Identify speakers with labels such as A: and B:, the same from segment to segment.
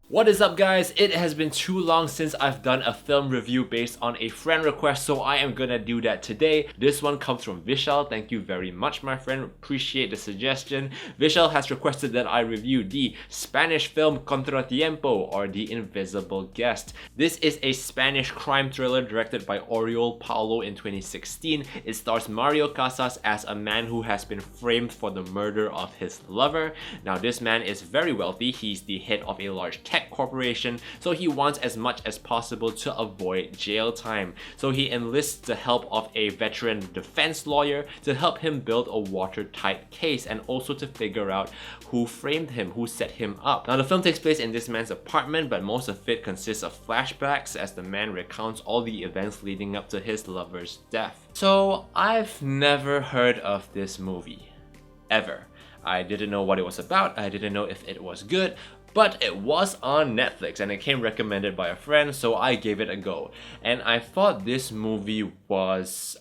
A: What is up, guys? It has been too long since I've done a film review based on a friend request, so I am gonna do that today. This one comes from Vishal. Thank you very much, my friend. Appreciate the suggestion. Vishal has requested that I review the Spanish film Contratiempo, or The Invisible Guest. This is a Spanish crime thriller directed by Oriol Paulo in 2016. It stars Mario Casas as a man who has been framed for the murder of his lover. Now, this man is very wealthy. He's the head of a large tech corporation, so he wants as much as possible to avoid jail time. So he enlists the help of a veteran defense lawyer to help him build a watertight case and also to figure out who framed him, who set him up. Now, the film takes place in this man's apartment, but most of it consists of flashbacks as the man recounts all the events leading up to his lover's death. So I've never heard of this movie, ever. I didn't know what it was about, I didn't know if it was good, but it was on Netflix and it came recommended by a friend, so I gave it a go. And I thought this movie was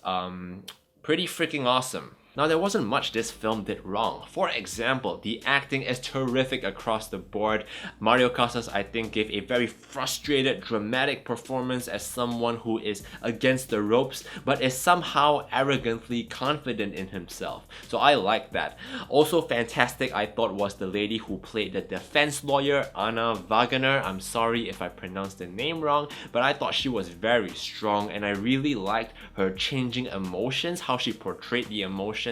A: pretty freaking awesome. Now, there wasn't much this film did wrong. For example, the acting is terrific across the board. Mario Casas, I think, gave a very frustrated, dramatic performance as someone who is against the ropes, but is somehow arrogantly confident in himself. So I like that. Also fantastic, I thought, was the lady who played the defense lawyer, Wagener. I'm sorry if I pronounced the name wrong, but I thought she was very strong and I really liked her changing emotions, how she portrayed the emotions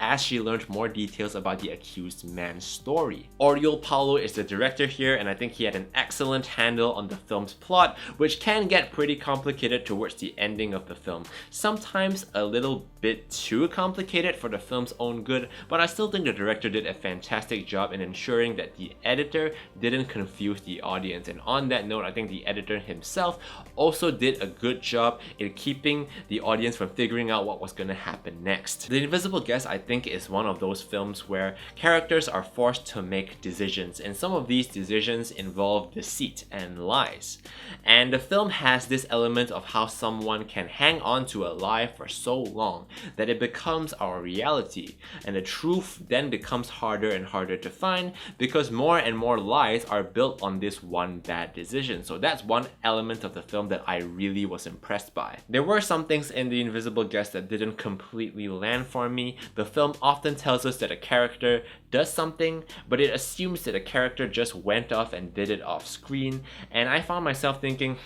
A: as she learned more details about the accused man's story. Oriol Paulo is the director here, and I think he had an excellent handle on the film's plot, which can get pretty complicated towards the ending of the film. Sometimes a little bit too complicated for the film's own good, but I still think the director did a fantastic job in ensuring that the editor didn't confuse the audience. And on that note, I think the editor himself also did a good job in keeping the audience from figuring out what was going to happen next. The Invisible Guest, I think, is one of those films where characters are forced to make decisions, and some of these decisions involve deceit and lies. And the film has this element of how someone can hang on to a lie for so long that it becomes our reality, and the truth then becomes harder and harder to find because more and more lies are built on this one bad decision. So that's one element of the film that I really was impressed by. There were some things in The Invisible Guest that didn't completely land for me. The film often tells us that a character does something, but it assumes that a character just went off and did it off screen, and I found myself thinking,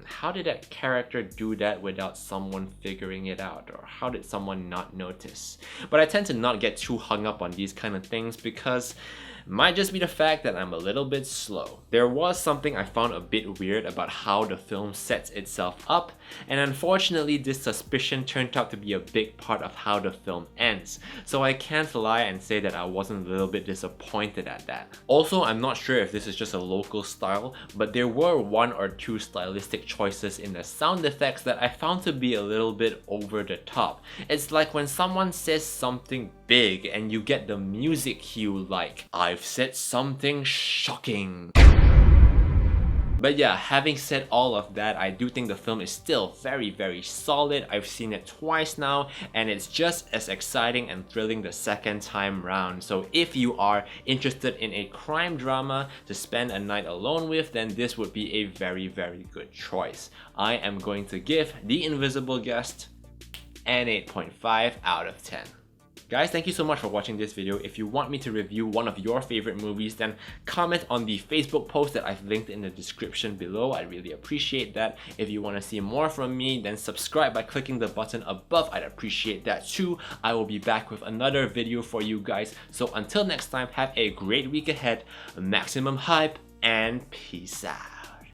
A: how did that character do that without someone figuring it out, or how did someone not notice? But I tend to not get too hung up on these kind of things because it might just be the fact that I'm a little bit slow. There was something I found a bit weird about how the film sets itself up, and unfortunately this suspicion turned out to be a big part of how the film ends. So I can't lie and say that I wasn't a little bit disappointed at that. Also, I'm not sure if this is just a local style, but there were one or two stylistic choices in the sound effects that I found to be a little bit over the top. It's like when someone says something big and you get the music cue like, "I've said something shocking." But yeah, having said all of that, I do think the film is still very, very solid. I've seen it twice now, and it's just as exciting and thrilling the second time round. So if you are interested in a crime drama to spend a night alone with, then this would be a very, very good choice. I am going to give The Invisible Guest an 8.5 out of 10. Guys, thank you so much for watching this video. If you want me to review one of your favorite movies, then comment on the Facebook post that I've linked in the description below. I'd really appreciate that. If you want to see more from me, then subscribe by clicking the button above. I'd appreciate that too. I will be back with another video for you guys. So until next time, have a great week ahead, maximum hype, and peace out.